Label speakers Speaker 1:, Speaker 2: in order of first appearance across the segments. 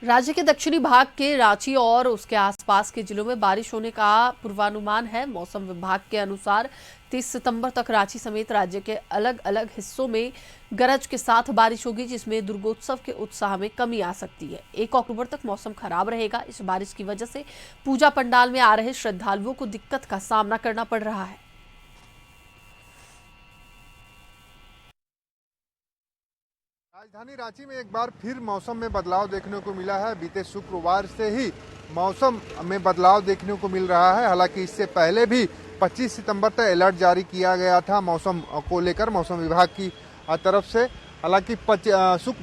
Speaker 1: राज्य के दक्षिणी भाग के रांची और उसके आसपास के जिलों में बारिश होने का पूर्वानुमान है। मौसम विभाग के अनुसार 30 सितंबर तक रांची समेत राज्य के अलग अलग हिस्सों में गरज के साथ बारिश होगी, जिसमें दुर्गोत्सव के उत्साह में कमी आ सकती है। 1 अक्टूबर तक मौसम खराब रहेगा। इस बारिश की वजह से पूजा पंडाल में आ रहे श्रद्धालुओं को दिक्कत का सामना करना पड़ रहा है।
Speaker 2: राजधानी रांची में एक बार फिर मौसम में बदलाव देखने को मिला है। बीते शुक्रवार से ही मौसम में बदलाव देखने को मिल रहा है। हालांकि इससे पहले भी 25 सितंबर तक अलर्ट जारी किया गया था मौसम को लेकर मौसम विभाग की तरफ से। हालांकि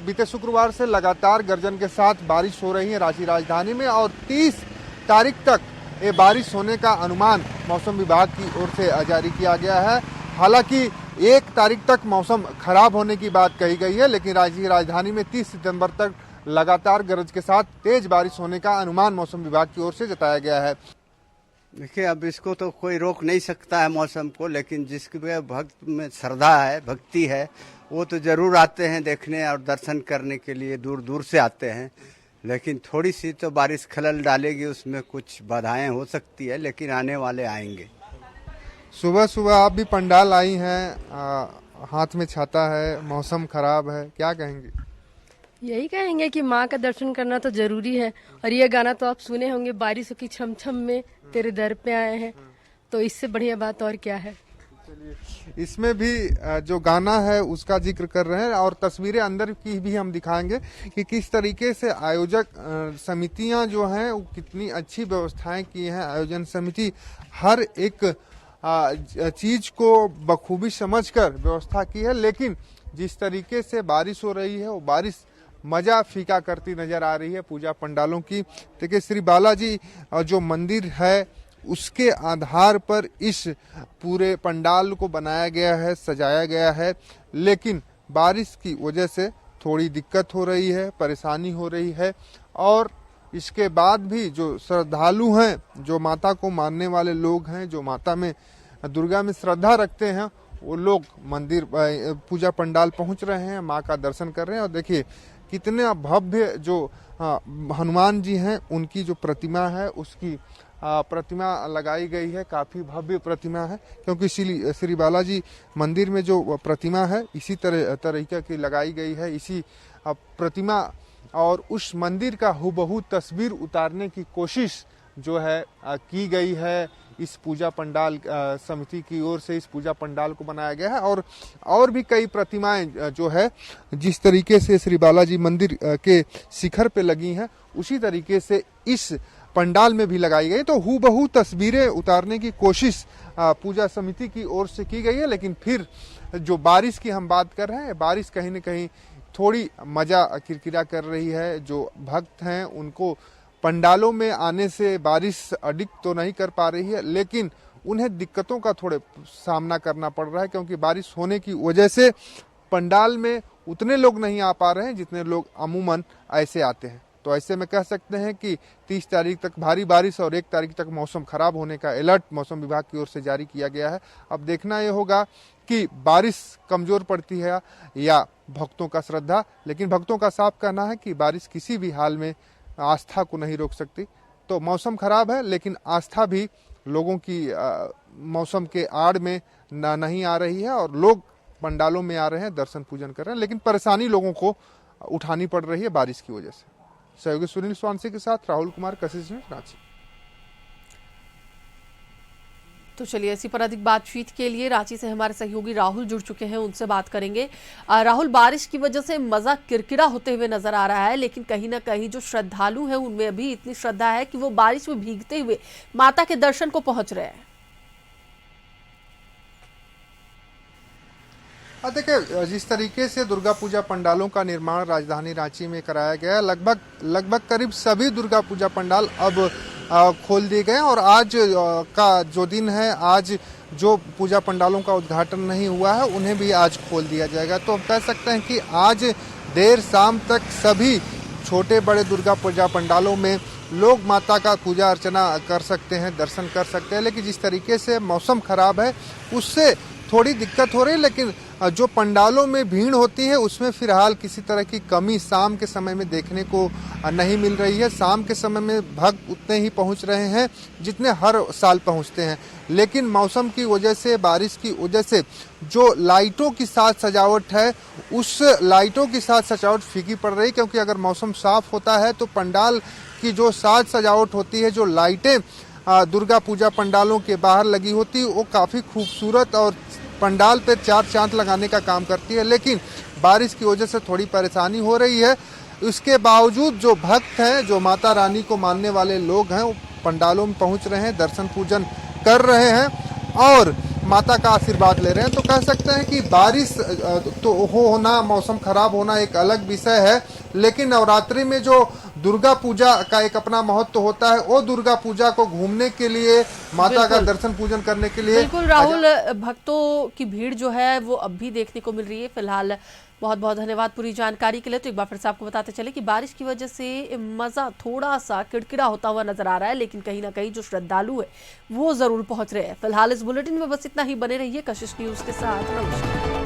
Speaker 2: बीते शुक्रवार से लगातार गर्जन के साथ बारिश हो रही है रांची राजधानी में और 30 तारीख तक ये बारिश होने का अनुमान मौसम विभाग की ओर से जारी किया गया है। हालांकि 1 तारीख तक मौसम खराब होने की बात कही गई है, लेकिन राज्य की राजधानी में 30 सितंबर तक लगातार गरज के साथ तेज बारिश होने का अनुमान मौसम विभाग की ओर से जताया गया है।
Speaker 3: देखिए, अब इसको तो कोई रोक नहीं सकता है मौसम को, लेकिन जिसकी भक्त में श्रद्धा है, भक्ति है, वो तो जरूर आते हैं देखने और दर्शन करने के लिए, दूर दूर से आते हैं। लेकिन थोड़ी सी तो बारिश खलल डालेगी, उसमें कुछ बाधाएं हो सकती है, लेकिन आने वाले आएंगे।
Speaker 2: सुबह सुबह आप भी पंडाल आई हैं, हाथ में छाता है, मौसम खराब है, क्या कहेंगे?
Speaker 4: यही कहेंगे कि माँ का दर्शन करना तो जरूरी है। और ये गाना तो आप सुने होंगे, बारिशों की छम छम में तेरे दर पे आए हैं, तो इससे बढ़िया बात और क्या है।
Speaker 2: इसमें भी जो गाना है उसका जिक्र कर रहे हैं और तस्वीरें अंदर की भी हम दिखाएंगे कि किस तरीके से आयोजक समितियां जो हैं वो कितनी अच्छी व्यवस्थाएं की हैं। आयोजन समिति हर एक चीज को बखूबी समझकर व्यवस्था की है, लेकिन जिस तरीके से बारिश हो रही है वो बारिश मजा फीका करती नजर आ रही है पूजा पंडालों की। देखिए, श्री बालाजी जो मंदिर है उसके आधार पर इस पूरे पंडाल को बनाया गया है, सजाया गया है, लेकिन बारिश की वजह से थोड़ी दिक्कत हो रही है, परेशानी हो रही है। और इसके बाद भी जो श्रद्धालु हैं, जो माता को मानने वाले लोग हैं, जो माता में दुर्गा में श्रद्धा रखते हैं, वो लोग मंदिर पूजा पंडाल पहुंच रहे हैं, माँ का दर्शन कर रहे हैं। और देखिए कितने भव्य जो हनुमान जी हैं उनकी जो प्रतिमा है उसकी प्रतिमा लगाई गई है। काफी भव्य प्रतिमा है, क्योंकि श्री बालाजी मंदिर में जो प्रतिमा है इसी तरीके की लगाई गई है, इसी प्रतिमा और उस मंदिर का हुबहू तस्वीर उतारने की कोशिश जो है की गई है। इस पूजा पंडाल समिति की ओर से इस पूजा पंडाल को बनाया गया है और भी कई प्रतिमाएं जो है जिस तरीके से श्री बालाजी मंदिर के शिखर पे लगी हैं उसी तरीके से इस पंडाल में भी लगाई गई। तो हुबहू तस्वीरें उतारने की कोशिश पूजा समिति की ओर से की गई है। लेकिन फिर जो बारिश की हम बात कर रहे हैं, बारिश कहीं न कहीं थोड़ी मजा किरकिरा कर रही है। जो भक्त हैं उनको पंडालों में आने से बारिश अडिग तो नहीं कर पा रही है, लेकिन उन्हें दिक्कतों का थोड़े सामना करना पड़ रहा है, क्योंकि बारिश होने की वजह से पंडाल में उतने लोग नहीं आ पा रहे हैं जितने लोग अमूमन ऐसे आते हैं। तो ऐसे में कह सकते हैं कि 30 तारीख तक भारी बारिश और 1 तारीख तक मौसम खराब होने का अलर्ट मौसम विभाग की ओर से जारी किया गया है। अब देखना यह होगा कि बारिश कमजोर पड़ती है या भक्तों का श्रद्धा। लेकिन भक्तों का साफ कहना है कि बारिश किसी भी हाल में आस्था को नहीं रोक सकती। तो मौसम खराब है, लेकिन आस्था भी लोगों की मौसम के आड़ में नहीं आ रही है और लोग पंडालों में आ रहे हैं, दर्शन पूजन कर रहे हैं, लेकिन परेशानी लोगों को उठानी पड़ रही है बारिश की वजह से। सहयोगी सुनील स्वांसी के साथ राहुल कुमार, कशिश न्यूज़, रांची।
Speaker 1: तो चलिए, इसी पर अधिक बातचीत के लिए रांची से हमारे सहयोगी राहुल जुड़ चुके हैं, उनसे बात करेंगे। राहुल, बारिश की वजह से मजा किरकिरा होते हुए नजर आ रहा है, लेकिन कहीं ना कहीं जो श्रद्धालु हैं उनमें अभी इतनी श्रद्धा है कि वो बारिश में भीगते हुए माता के दर्शन को पहुंच रहे हैं।
Speaker 2: देखिए, जिस तरीके से दुर्गा पूजा पंडालों का निर्माण राजधानी रांची में कराया गया है, लगभग करीब सभी दुर्गा पूजा पंडाल अब खोल दिए गए और आज का जो दिन है, आज जो पूजा पंडालों का उद्घाटन नहीं हुआ है उन्हें भी आज खोल दिया जाएगा। तो हम कह सकते हैं कि आज देर शाम तक सभी छोटे बड़े दुर्गा पूजा पंडालों में लोग माता का पूजा अर्चना कर सकते हैं, दर्शन कर सकते हैं। लेकिन जिस तरीके से मौसम खराब है उससे थोड़ी दिक्कत हो रही है, लेकिन जो पंडालों में भीड़ होती है उसमें फिलहाल किसी तरह की कमी शाम के समय में देखने को नहीं मिल रही है। शाम के समय में भक्त उतने ही पहुंच रहे हैं जितने हर साल पहुंचते हैं, लेकिन मौसम की वजह से, बारिश की वजह से जो लाइटों की साज सजावट है उस लाइटों की साज सजावट फीकी पड़ रही, क्योंकि अगर मौसम साफ होता है तो पंडाल की जो साज सजावट होती है, जो लाइटें दुर्गा पूजा पंडालों के बाहर लगी होती, वो काफ़ी खूबसूरत और पंडाल पे चार चांद लगाने का काम करती है। लेकिन बारिश की वजह से थोड़ी परेशानी हो रही है। इसके बावजूद जो भक्त हैं, जो माता रानी को मानने वाले लोग हैं, वो पंडालों में पहुंच रहे हैं, दर्शन पूजन कर रहे हैं और माता का आशीर्वाद ले रहे हैं। तो कह सकते हैं कि बारिश तो होना, मौसम खराब होना एक अलग विषय है, लेकिन नवरात्रि में जो दुर्गा पूजा का एक अपना महत्व होता है, वो दुर्गा पूजा को घूमने के लिए, माता का दर्शन पूजन करने के लिए
Speaker 1: बिल्कुल राहुल, भक्तों की भीड़ जो है वो अब भी देखने को मिल रही है। फिलहाल बहुत बहुत धन्यवाद पूरी जानकारी के लिए। तो एक बार फिर से आपको बताते चले कि बारिश की वजह से मजा थोड़ा सा किड़किड़ा होता हुआ नजर आ रहा है, लेकिन कहीं ना कहीं जो श्रद्धालु है वो जरूर पहुंच रहे हैं। फिलहाल इस बुलेटिन में बस इतना ही। बने रहिए कशिश न्यूज के साथ। नमस्कार।